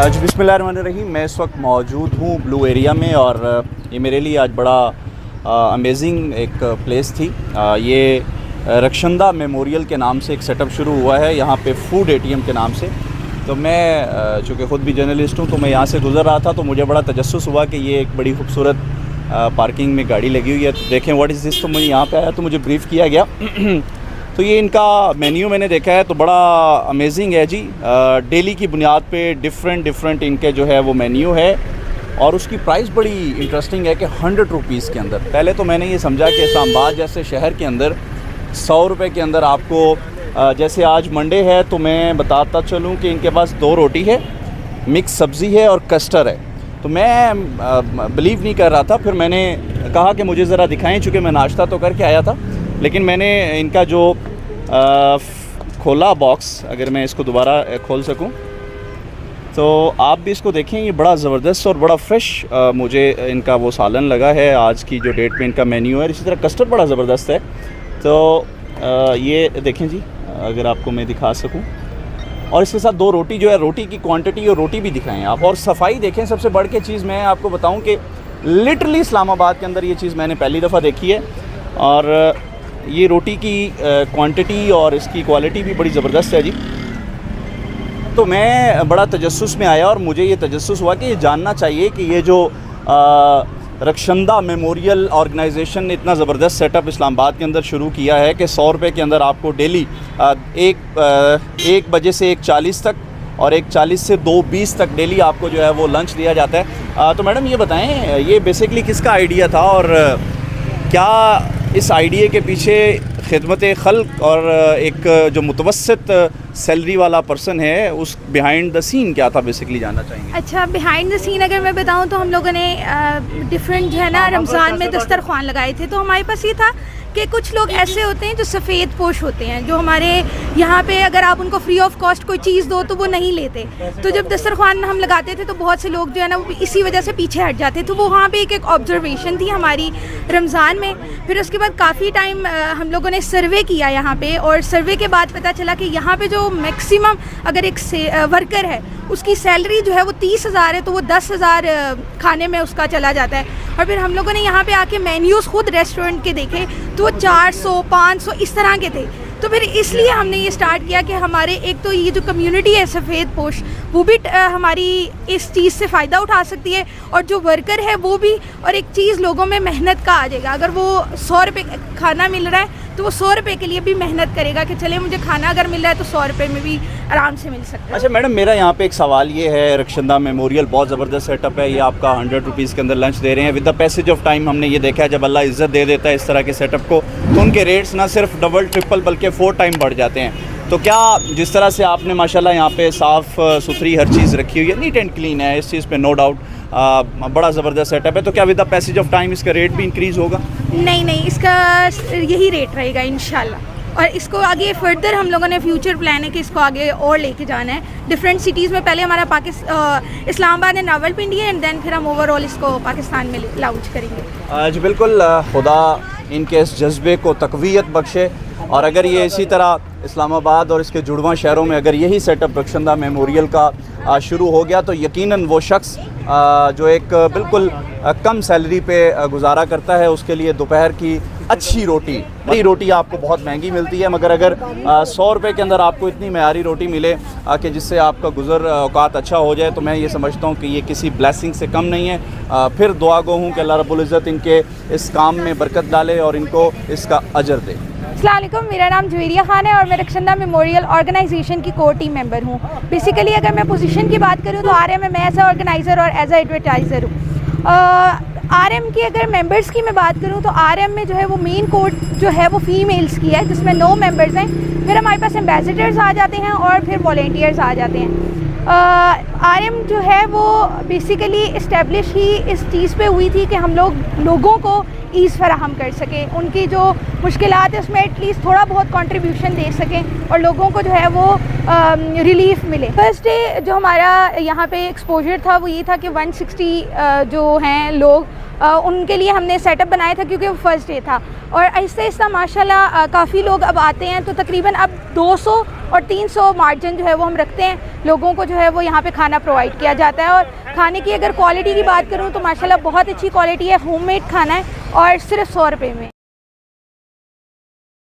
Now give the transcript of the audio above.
जी बिस्मिल्लाहिर्रहमानिर्रहीम। मैं इस वक्त मौजूद हूँ ब्लू एरिया में और ये मेरे लिए आज बड़ा अमेजिंग एक प्लेस थी। ये रक्षंदा मेमोरियल के नाम से एक सेटअप शुरू हुआ है यहाँ पे फूड एटीएम के नाम से। तो मैं चूँकि ख़ुद भी जर्नलिस्ट हूँ तो मैं यहाँ से गुज़र रहा था तो मुझे बड़ा तजस्सुस हुआ कि ये एक बड़ी खूबसूरत पार्किंग में गाड़ी लगी हुई है। तो देखें व्हाट इज़ दिस। तो मुझे यहाँ पे आया तो मुझे ब्रीफ़ किया गया तो ये इनका मेन्यू मैंने देखा है तो बड़ा अमेजिंग है जी। डेली की बुनियाद पे डिफरेंट इनके जो है वो मेन्यू है और उसकी प्राइस बड़ी इंटरेस्टिंग है कि 100 रुपीज़ के अंदर। पहले तो मैंने ये समझा कि इस्लामाबाद जैसे शहर के अंदर 100 रुपये के अंदर आपको जैसे आज मंडे है तो मैं बताता चलूँ कि इनके पास 2 रोटी है, मिक्स सब्ज़ी है और कस्टर्ड है। तो मैं बिलीव नहीं कर रहा था। फिर मैंने कहा कि मुझे ज़रा दिखाएं, चूँकि मैं नाश्ता तो करके आया था लेकिन मैंने इनका जो खोला बॉक्स, अगर मैं इसको दोबारा खोल सकूं तो आप भी इसको देखें। ये बड़ा ज़बरदस्त और बड़ा फ्रेश मुझे इनका वो सालन लगा है आज की जो डेट में इनका मेन्यू है। इसी तरह कस्टर्ड बड़ा ज़बरदस्त है। तो ये देखें जी, अगर आपको मैं दिखा सकूं। और इसके साथ 2 रोटी जो है, रोटी की क्वांटिटी और रोटी भी दिखाएं आप। और सफाई देखें। सबसे बढ़ के चीज़ मैं आपको बताऊँ कि लिटरली इस्लामाबाद के अंदर ये चीज़ मैंने पहली दफ़ा देखी है। और ये रोटी की क्वांटिटी और इसकी क्वालिटी भी बड़ी ज़बरदस्त है जी। तो मैं बड़ा तजस्सुस में आया और मुझे ये तजस्सुस हुआ कि ये जानना चाहिए कि ये जो रक्षंदा मेमोरियल ऑर्गेनाइजेशन ने इतना ज़बरदस्त सेटअप इस्लामाबाद के अंदर शुरू किया है कि 100 रुपये के अंदर आपको डेली 1 बजे से 1:40 तक और 1:40 से 2:20 तक डेली आपको जो है वो लंच दिया जाता है। तो मैडम ये बताएं, ये बेसिकली किसका आइडिया था और क्या इस आइडिया के पीछे खिदमत खल्क और एक जो मुतवस्सित सैलरी वाला पर्सन है उस बिहाइंड द सीन क्या था, बेसिकली जानना चाहेंगे। अच्छा, बिहाइंड द सीन अगर मैं बताऊं तो हम लोगों ने डिफरेंट जो है ना रमज़ान में दस्तरखान लगाए थे। तो हमारे पास ये था कि कुछ लोग ऐसे होते हैं जो सफ़ेद पोश होते हैं, जो हमारे यहाँ पे अगर आप उनको फ्री ऑफ कॉस्ट कोई चीज़ दो तो वो नहीं लेते। तो जब दस्तरखान हम लगाते थे तो बहुत से लोग जो है ना वो इसी वजह से पीछे हट जाते। तो वो वहाँ पे एक ऑब्जर्वेशन थी हमारी रमज़ान में। फिर उसके बाद काफ़ी टाइम हम लोगों ने सर्वे किया यहाँ पे और सर्वे के बाद पता चला कि यहाँ पे जो मैक्सिमम अगर एक वर्कर है उसकी सैलरी जो है वो 30,000 है तो वो 10,000 खाने में उसका चला जाता है। और फिर हम लोगों ने यहाँ पे आके मेन्यूज़ खुद रेस्टोरेंट के देखे तो वो 400 500 इस तरह के थे। तो फिर इसलिए हमने ये स्टार्ट किया कि हमारे एक तो ये जो कम्युनिटी है सफ़ेद पोश वो भी हमारी इस चीज़ से फ़ायदा उठा सकती है और जो वर्कर है वो भी। और एक चीज़ लोगों में मेहनत का आ जाएगा। अगर वो 100 रुपये खाना मिल रहा है तो वो 100 रुपये के लिए भी मेहनत करेगा कि चले मुझे खाना अगर मिल रहा है तो 100 रुपये में भी आराम से मिल सकता है। अच्छा मैडम, मेरा यहाँ पे एक सवाल ये है, रक्षंदा मेमोरियल बहुत ज़बरदस्त सेटअप है। ये आपका 100 रुपीज़ के अंदर लंच दे रहे हैं। With the passage of time हमने ये देखा है जब अल्लाह इज़्ज़त दे देता है इस तरह के सेटअप को तो उनके रेट्स ना सिर्फ डबल ट्रिपल बल्कि 4 टाइम बढ़ जाते हैं। तो क्या जिस तरह से आपने माशाल्लाह यहाँ पे साफ़ सुथरी हर चीज़ रखी हुई है, नीट एंड क्लीन है, इस चीज़ पे नो डाउट बड़ा ज़बरदस्त सेटअप है, तो क्या with the passage of time इसका रेट भी इंक्रीज़ होगा? नहीं, इसका यही रेट रहेगा इंशाल्लाह। और इसको आगे फर्दर हम लोगों ने फ्यूचर प्लान है कि इसको आगे और लेके जाना है डिफरेंट सिटीज़ में। पहले हमारा इस्लामाबाद एंड रावलपिंडी है एंड देन फिर हम ओवरऑल इसको पाकिस्तान में लॉन्च करेंगे। जी बिल्कुल, खुदा इनके इस जज्बे को तक़वियत बख्शे। और अगर ये इसी तरह इस्लामाबाद और इसके जुड़वां शहरों में अगर यही सेटअप रक्षंदा मेमोरियल का शुरू हो गया तो यकीनन वो शख्स जो एक बिल्कुल कम सैलरी पे गुजारा करता है उसके लिए दोपहर की अच्छी रोटी आपको बहुत महंगी मिलती है, मगर अगर 100 रुपये के अंदर आपको इतनी मयारी रोटी मिले कि जिससे आपका गुज़र औकात अच्छा हो जाए तो मैं ये समझता हूँ कि ये किसी ब्लेसिंग से कम नहीं है। फिर दुआ गो हूँ कि अल्लाह रब्बुल इज़्ज़त इनके इस काम में बरकत डाले और इनको इसका अजर दे। अस्सलाम वालेकुम, मेरा नाम जवेरिया खान है और मैं रक्षंदा मेमोरियल ऑर्गेनाइजेशन की कोर टीम मेंबर हूँ। बेसिकली अगर मैं पोजीशन की बात करूँ तो RM में मैं एज अ ऑर्गेनाइज़र और एज अ एडवर्टाइज़र हूँ। RM की अगर मेंबर्स की मैं बात करूँ तो RM में जो है वो मेन कोर जो है वो फीमेल्स की है जिसमें 9 मेंबर्स हैं। फिर हमारे पास एम्बेसडर्स आ जाते हैं और फिर वॉलंटियर्स आ जाते हैं। RM जो है वो बेसिकली इस्टेब्लिश ही इस चीज़ पे हुई थी कि हम लोगों को ईज़ फराहम कर सकें, उनकी जो मुश्किलात है उसमें एटलीस्ट थोड़ा बहुत कंट्रीब्यूशन दे सकें और लोगों को जो है वो रिलीफ मिले। फर्स्ट डे जो हमारा यहाँ पे एक्सपोजर था वो ये था कि 160 जो हैं लोग उनके लिए हमने सेटअप बनाया था क्योंकि वो फर्स्ट डे था। और आहिस्ता आहिस्ता माशाल्लाह काफ़ी लोग अब आते हैं तो तकरीबन अब 200 और 300 मार्जिन जो है वो हम रखते हैं। लोगों को जो है वो यहाँ पे खाना प्रोवाइड किया जाता है। और खाने की अगर क्वालिटी की बात करूँ तो माशाल्लाह बहुत अच्छी क्वालिटी है, होममेड खाना है और सिर्फ 100 रुपये में।